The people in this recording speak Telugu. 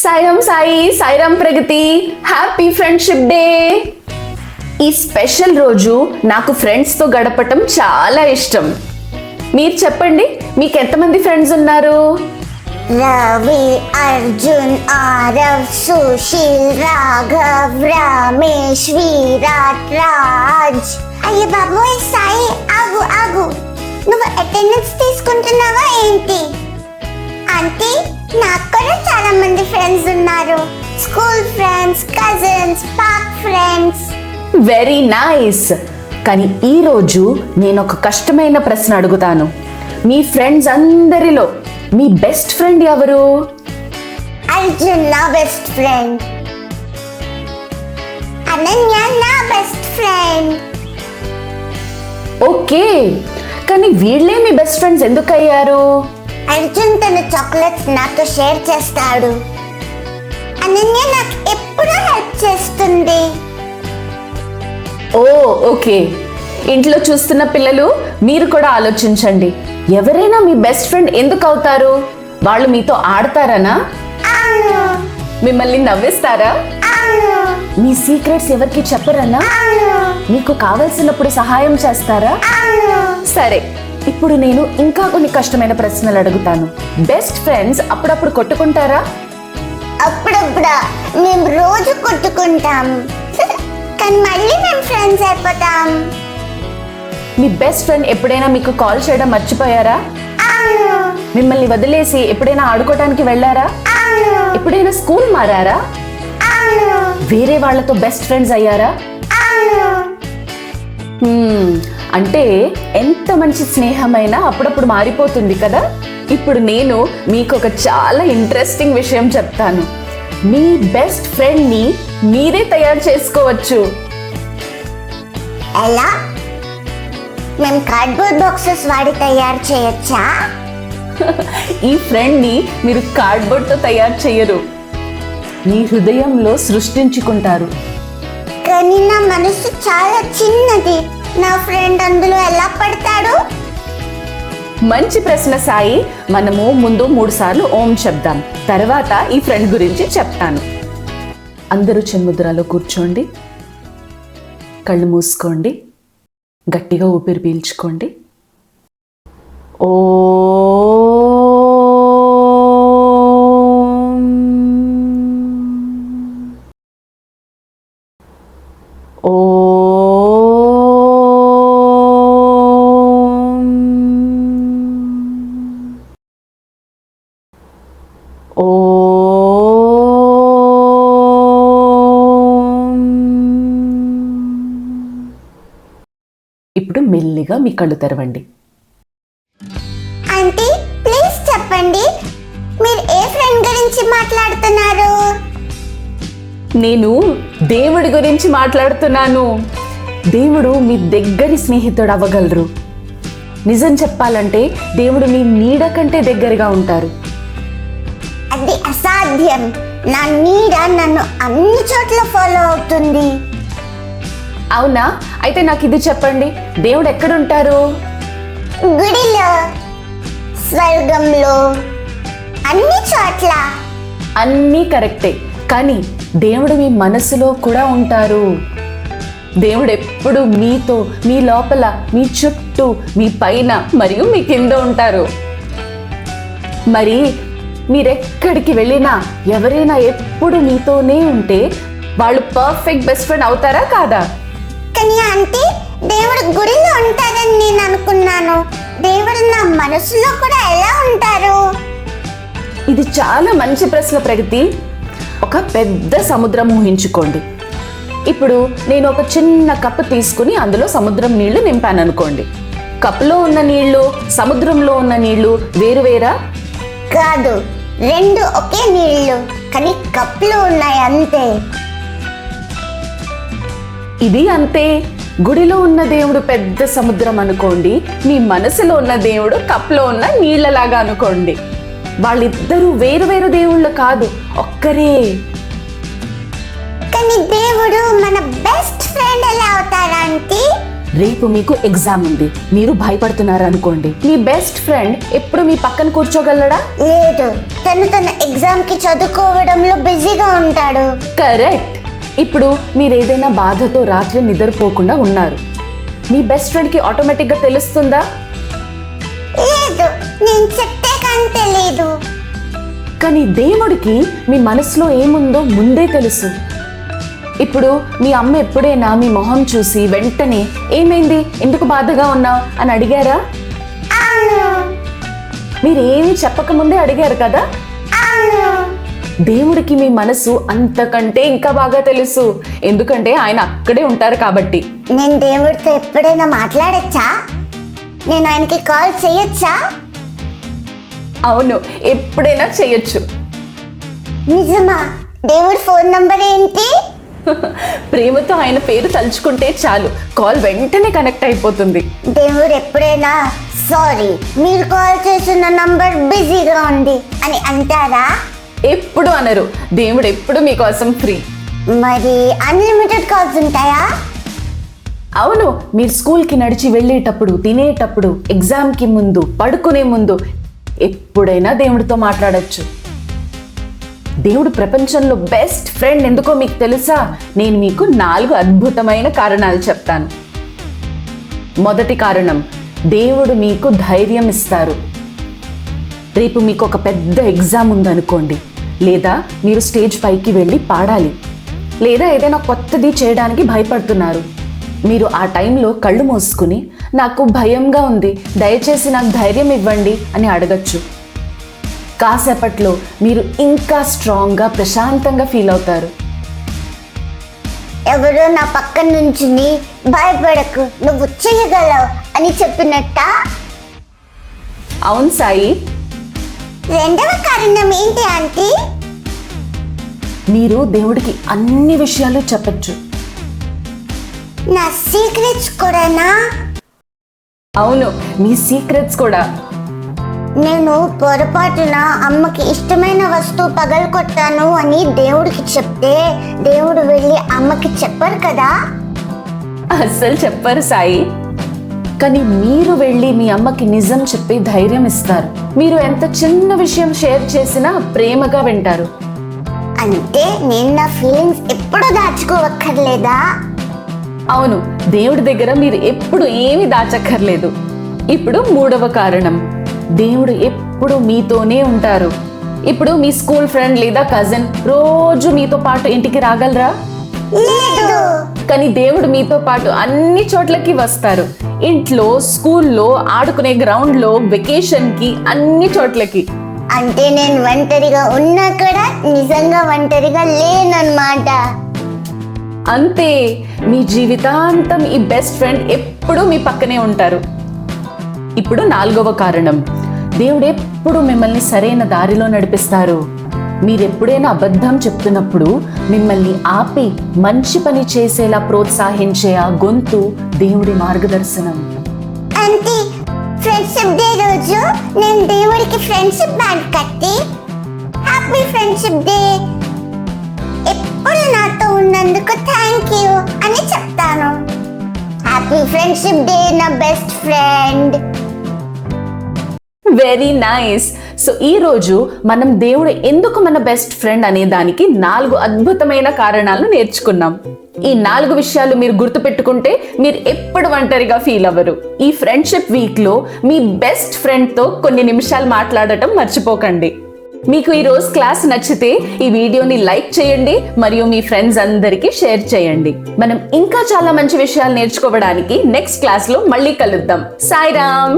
సాయిరామ్ సాయి, సాయిరామ్ ప్రగతి, హ్యాపీ ఫ్రెండ్షిప్ డే. ఈ స్పెషల్ రోజు నాకు ఫ్రెండ్స్తో గడపటం చాలా ఇష్టం. మీరు చెప్పండి, మీకు ఎంతమంది ఫ్రెండ్స్ ఉన్నారు? రవి, అర్జున్, ఆరవ్, సుశీల్, రాఘవ్, రమేష్, విరాట్, రాజ్. అయ్య బాబోయ్ సాయి, ఆగు ఆగు, నువ్వు అటెండెన్స్ తీసుకుంటున్నావా ఏంటి? అంటే నాకు కూడా చాలా మంది ఫ్రెండ్స్ ఉన్నారు. School friends, cousins, park friends. Very nice. కానీ ఈరోజు నేను ఒక కష్టమైన ప్రశ్న అడుగుతాను. మీ ఫ్రెండ్స్ అందరిలో మీ బెస్ట్ ఫ్రెండ్ ఎవరు? అర్జున్ నా బెస్ట్ ఫ్రెండ్. అనన్య నా బెస్ట్ ఫ్రెండ్. ఓకే, కానీ వీళ్ళే మీ బెస్ట్ ఫ్రెండ్స్ ఎందుకు అయ్యారు? అర్జున్ తన చాక్లెట్స్ నాతో షేర్ చేస్తాడు. అనన్య నాకు ఎప్పుడూ హెల్ప్ చేస్తుంది. ఓ ఓకే, ఇంట్లో చూస్తున్న పిల్లలు మీరు కూడా ఆలోచించండి. ఎవరైనా మీ బెస్ట్ ఫ్రెండ్ ఎందుకు అవుతారు? వాళ్ళు మీతో ఆడతారనా? అవును మిమ్మల్ని నవ్విస్తారా? అవును మీ సీక్రెట్స్ ఎవరికి చెప్పరనా? అవును మీకు కావలసినప్పుడు సహాయం చేస్తారా? అవును. సరే, ఇప్పుడు నేను ఇంకా కొన్ని కష్టమైన ప్రశ్నలు అడుగుతాను. బెస్ట్ ఫ్రెండ్స్ అప్పుడప్పుడు కొట్టుకుంటారా? అప్పుడప్పుడు మేము రోజు కొట్టుకుంటాం, కానీ మళ్ళీ మేము ఫ్రెండ్స్ అయిపోతాం. మీ బెస్ట్ ఫ్రెండ్ ఎప్పుడైనా మీకు కాల్ చేయడం మర్చిపోయారా? అవును మిమ్మల్ని వదిలేసి ఎప్పుడైనా ఆడుకోవడానికి వెళ్ళారా? అవును ఎప్పుడైనా స్కూల్ మారారా? అవును వేరే వాళ్ళతో బెస్ట్ ఫ్రెండ్స్ అయ్యారా? అవును. అంటే ఎంత మంచి స్నేహమైనా అప్పుడప్పుడు మారిపోతుంది కదా. ఇప్పుడు నేను మీకు ఒక చాలా ఇంట్రెస్టింగ్ విషయం చెప్తాను. మీ బెస్ట్ ఫ్రెండ్ ని మీరే తయారు చేసుకోవచ్చు. ఎలా? మేము కార్డ్బోర్డ్ బాక్సెస్ వాడి తయారు చేయొచ్చా? ఈ ఫ్రెండ్ ని మీరు కార్డ్బోర్డ్ తో తయారు చేయరు, మీ హృదయంలో సృష్టించుకుంటారు. కానీ నా మనసు చాలా చిన్నది, నా ఫ్రెండ్ అందులో ఎలా పడతాడు? మంచి ప్రశ్న సాయి. మనము ముందు 3 సార్లు ఓం చెప్దాం, తర్వాత ఈ ఫ్రెండ్ గురించి చెప్తాను. అందరూ చిన్ముద్రలో కూర్చోండి, కళ్ళు మూసుకోండి, గట్టిగా ఊపిరి పీల్చుకోండి. ఓ ఇప్పుడు మెల్లిగా మీ కళ్ళు తెరవండి. ఆంటీ ప్లీజ్ చెప్పండి, మీరు ఏ ఫ్రెండ్ గురించి మాట్లాడుతున్నారు? నేను దేవుడి గురించి మాట్లాడుతున్నాను. దేవుడు మీ దగ్గరి స్నేహితుడు అవ్వగలరు. నిజం చెప్పాలంటే దేవుడు మీ నీడ కంటే దగ్గరగా ఉంటారు. అది అసాధ్యం. నా నీడ నన్ను అన్ని చోట్ల ఫాలో అవుతుంది. అవునా? అయితే నాకు ఇది చెప్పండి, దేవుడు ఎక్కడుంటారు? గుడిలో, స్వర్గంలో, అన్ని చోట్ల. అన్నీ కరెక్టే, కానీ దేవుడు మీ మనసులో కూడా ఉంటారు. దేవుడు ఎప్పుడు మీతో, మీ లోపల, మీ చుట్టూ, మీ పైన మరియు మీ కింద ఉంటారు. మరి మీరెక్కడికి వెళ్ళినా ఎవరైనా ఎప్పుడు మీతోనే ఉంటే వాళ్ళు పర్ఫెక్ట్ బెస్ట్ ఫ్రెండ్ అవుతారా కాదా? కానీ ఆంటీ, దేవుడు గుడిలో ఉంటారని నేను అనుకున్నాను. దేవుడు నా మనసులో కూడా ఎలా ఉంటారు? ఇది చాలా మంచి ప్రశ్న ప్రగతి. ఒక పెద్ద సముద్రం ఊహించుకోండి. ఇప్పుడు నేను ఒక చిన్న కప్పు తీసుకుని అందులో సముద్రం నీళ్లు నింపాను అనుకోండి. కప్పులో ఉన్న నీళ్లు, సముద్రంలో ఉన్న నీళ్లు వేరువేరా? కాదు, రెండు ఒకే నీళ్లు, కానీ కప్పులు ఉన్నాయి అంతే. ఇది అంతే. గుడిలో ఉన్న దేవుడు పెద్ద సముద్రం అనుకోండి, మీ మనసులో ఉన్న దేవుడు కప్పులో ఉన్న నీళ్లలాగా అనుకోండి. వాళ్ళిద్దరూ వేరు వేరు దేవుళ్ళు కాదు, ఒక్కరే. కానీ దేవుడు మన బెస్ట్ ఫ్రెండ్ ఎలా అవుతారంటే? రేపు మీకు ఎగ్జామ్ ఉంది, మీరు భయపడుతున్నారు అనుకోండి, మీ బెస్ట్ ఫ్రెండ్ ఎప్పుడు మీ పక్కన కూర్చోగలడా? లేదు, తన ఎగ్జామ్ కి చదువుకోవడంలో బిజీగా ఉంటాడు. కరెక్ట్. ఇప్పుడు మీరు ఏదైనా బాధతో రాత్రి నిద్రపోకుండా ఉన్నారు, మీ బెస్ట్ ఫ్రెండ్ కి ఆటోమేటిక్ గా తెలుస్తుందా? లేదు, నేను చెప్తే కానీ తెలీదు. కానీ దేవుడికి మీ మనసులో ఏముందో ముందే తెలుసు. ఇప్పుడు మీ అమ్మ ఎప్పుడైనా మీ మొహం చూసి వెంటనే ఏమైంది, ఎందుకు బాధగా ఉన్నావు అని అడిగారా? అవును. మీరు ఏమి చెప్పకముందే అడిగారు కదా. అవును. దేవుడికి మీ మనసు అంతకంటే ఇంకా బాగా తెలుసు, ఎందుకంటే ఆయన అక్కడే ఉంటారు కాబట్టి. నేను దేవుడితో ఎప్పుడైనా మాట్లాడచ్చా? నేను ఆయనకి కాల్ చేయొచ్చా? అవును, ఎప్పుడైనా చేయొచ్చు. నిజమా? దేవుడి ఫోన్ నంబర్ ఏంటి? ప్రేమతో ఆయన పేరు తలుచుకుంటే చాలు, కాల్ వెంటనే కనెక్ట్ అయిపోతుంది. దేవుడు ఎప్పుడైనా సారీ, మీరు కాల్ చేసిన నంబర్ బిజీగా ఉంది అని అంటారా? ఎప్పుడు అనరు. దేవుడు ఎప్పుడు మీకోసం ఫ్రీ. మరి అన్లిమిటెడ్ కాల్స్ ఉంటాయా? అవును, మీరు స్కూల్కి నడిచి వెళ్ళేటప్పుడు, తినేటప్పుడు, ఎగ్జామ్కి ముందు, పడుకునే ముందు ఎప్పుడైనా దేవుడితో మాట్లాడొచ్చు. దేవుడు ప్రపంచంలో బెస్ట్ ఫ్రెండ్ ఎందుకో మీకు తెలుసా? నేను మీకు 4 అద్భుతమైన కారణాలు చెప్తాను. మొదటి కారణం, దేవుడు మీకు ధైర్యం ఇస్తారు. రేపు మీకు ఒక పెద్ద ఎగ్జామ్ ఉందనుకోండి, లేదా మీరు స్టేజ్ పైకి వెళ్ళి పాడాలి, లేదా ఏదైనా కొత్తది చేయడానికి భయపడుతున్నారు. మీరు ఆ టైంలో కళ్ళు మూసుకుని నాకు భయంగా ఉంది, దయచేసి నాకు ధైర్యం ఇవ్వండి అని అడగచ్చు. కాసేపట్లో మీరు ఇంకా స్ట్రాంగ్గా, ప్రశాంతంగా ఫీల్ అవుతారు. ఎవరో నా పక్కన నుంచుని భయపడకు, నువ్వు చేయగలవు అని చెప్పినట్ట? అవును సాయి. రెండవ కారణం ఏంటి ఆంటీ? మీరు దేవుడికి అన్ని విషయాలు చెప్పచ్చు. నా సీక్రెట్స్ కూడానా? అవును, మీ సీక్రెట్స్ కూడా. నేను పొరపాటున అమ్మకి ఇష్టమైన వస్తువు పగలగొట్టాను అని దేవుడికి చెప్తే దేవుడు వెళ్ళి అమ్మకి చెప్పరు కదా? అస్సలు చెప్పరు సాయి. కానీ మీరు వెళ్ళి మీ అమ్మకి నిజం చెప్పి ధైర్యం ఇస్తారు. మీరు ఎంత చిన్న విషయం షేర్ చేసినా ప్రేమగా వింటారు. అంటే నేను నా ఫీలింగ్స్ ఎప్పుడు దాచుకోవక్కర్లేదా? అవును, దేవుడి దగ్గర మీరు ఎప్పుడు ఏమి దాచక్కర్లేదు. ఇప్పుడు మూడవ కారణం, దేవుడు ఎప్పుడు మీతోనే ఉంటారు. ఇప్పుడు మీ స్కూల్ ఫ్రెండ్ లేదా కజిన్ రోజు మీతో పాటు ఇంటికి రాగలరా? లేదు. కానీ దేవుడు మీతో పాటు అన్ని చోట్లకి వస్తారు. ఇంట్లో, స్కూల్లో, ఆడుకునే గ్రౌండ్లో, వెకేషన్కి, అన్ని చోట్లకి. అంటే నేను ఒంటరిగా ఉన్నా కూడా నిజంగా ఒంటరిగా లేనన్నమాట. అంతే, మీ జీవితాంతం ఈ బెస్ట్ ఫ్రెండ్ ఎప్పుడూ మీ పక్కనే ఉంటారు. ఇప్పుడు 4వ కారణం, దేవుడు ఎప్పుడు మిమ్మల్ని సరైన దారిలో నడిపిస్తారు. మీరు ఎప్పుడైనా అబద్ధం చెప్తున్నప్పుడు మిమ్మల్ని ఆపి మంచి పని చేసేలా ప్రోత్సహించే ఆ గొంతు దేవుడి మార్గదర్శనం. అంటే ఫ్రెండ్షిప్ డే రోజు నేను దేవుడికి ఫ్రెండ్షిప్ బ్యాండ్ కట్టి హ్యాపీ ఫ్రెండ్షిప్ డే, ఎప్పుడు నాతో ఉన్నందుకు థ్యాంక్ యూ అని చెప్తాను. హ్యాపీ ఫ్రెండ్షిప్ డే నా best friend. Very nice. So ఈ రోజు మనం దేవుడు ఎందుకు మన బెస్ట్ ఫ్రెండ్ అనే దానికి 4 అద్భుతమైన కారణాలను నేర్చుకున్నాం. ఈ 4 విషయాలు మీరు గుర్తుపెట్టుకుంటే మీరు ఎప్పుడు ఒంటరిగా ఫీల్ అవ్వరు. ఈ ఫ్రెండ్షిప్ వీక్ లో మీ బెస్ట్ ఫ్రెండ్ తో కొన్ని నిమిషాలు మాట్లాడటం మర్చిపోకండి. మీకు ఈ రోజు క్లాస్ నచ్చితే ఈ వీడియోని లైక్ చేయండి మరియు మీ ఫ్రెండ్స్ అందరికీ షేర్ చేయండి. మనం ఇంకా చాలా మంచి విషయాలు నేర్చుకోవడానికి నెక్స్ట్ క్లాస్ లో మళ్ళీ కలుద్దాం. సాయిరామ్.